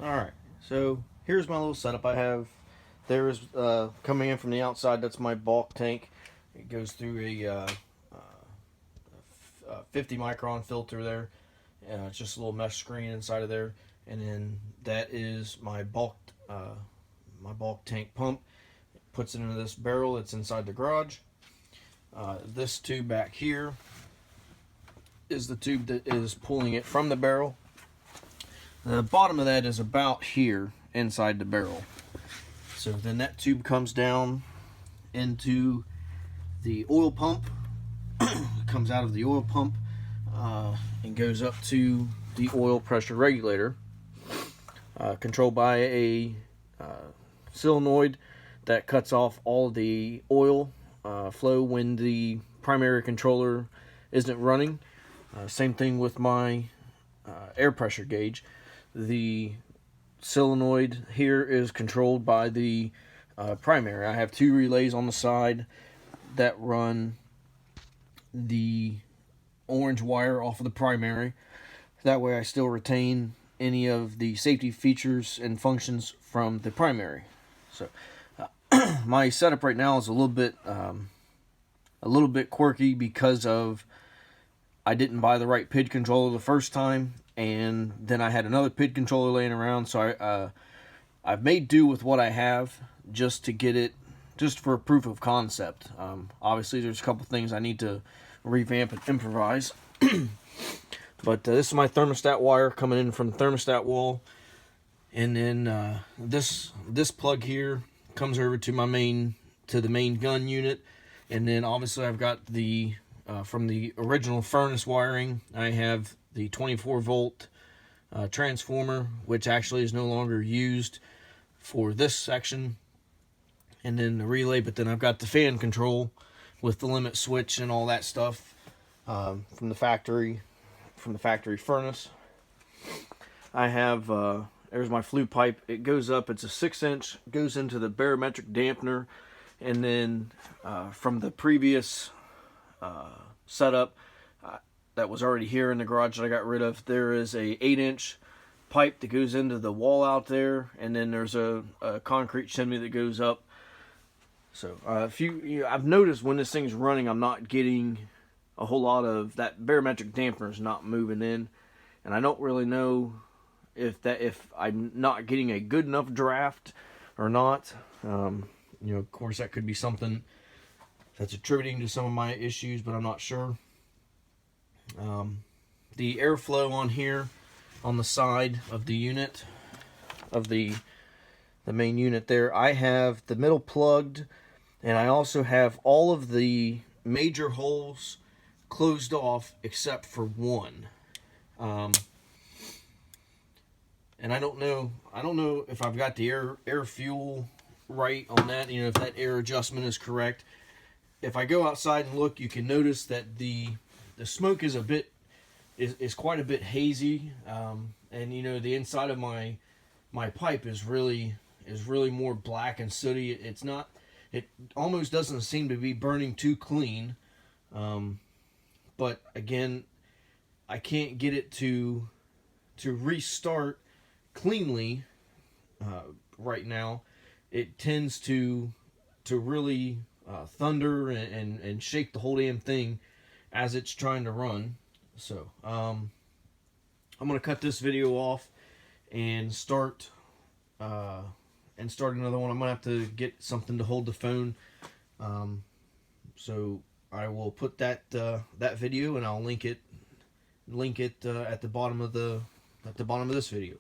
Alright, so here's my little setup I have. There is, coming in from the outside, that's my bulk tank. It goes through a 50 micron filter there. It's just a little mesh screen inside of there. And then that is my bulk tank pump. It puts it into this barrel that's inside the garage. This tube back here is the tube that is pulling it from the barrel. The bottom of that is about here inside the barrel. So then that tube comes down into the oil pump, comes out of the oil pump and goes up to the oil pressure regulator, controlled by a solenoid that cuts off all the oil flow when the primary controller isn't running. Same thing with my air pressure gauge. The solenoid here is controlled by the primary. I have two relays on the side that run the orange wire off of the primary. That way I still retain any of the safety features and functions from the primary. So my setup right now is a little bit quirky because of I didn't buy the right PID controller the first time, and then I had another PID controller laying around, so I've made do with what I have just to get it, just for proof of concept. Obviously, there's a couple things I need to revamp and improvise. But this is my thermostat wire coming in from the thermostat wall, and then this plug here comes over to the main gun unit, and then obviously I've got the from the original furnace wiring, I have the 24 volt transformer, which actually is no longer used for this section, and then the relay. But then I've got the fan control with the limit switch and all that stuff from the factory furnace. I have there's my flue pipe. It goes up. It's a 6-inch. Goes into the barometric dampener, and then from the previous setup that was already here in the garage that I got rid of, there is a 8-inch pipe that goes into the wall out there, and then there's a concrete chimney that goes up. So I've noticed when this thing's running, I'm not getting a whole lot of that barometric dampener is not moving in, and I don't really know if I'm not getting a good enough draft or not. Of course, that could be something that's attributing to some of my issues, but I'm not sure. The airflow on here, on the side of the unit, of the main unit there, I have the middle plugged, and I also have all of the major holes closed off except for one. And I don't know if I've got the air fuel right on that, if that air adjustment is correct. If I go outside and look, you can notice that the smoke is quite a bit hazy, and the inside of my pipe is really more black and sooty. It almost doesn't seem to be burning too clean, but again, I can't get it to restart cleanly right now. It tends to really thunder and shake the whole damn thing as it's trying to run. So I'm gonna cut this video off and start another one. I'm gonna have to get something to hold the phone, so I will put that video, and I'll link it at the bottom of this video.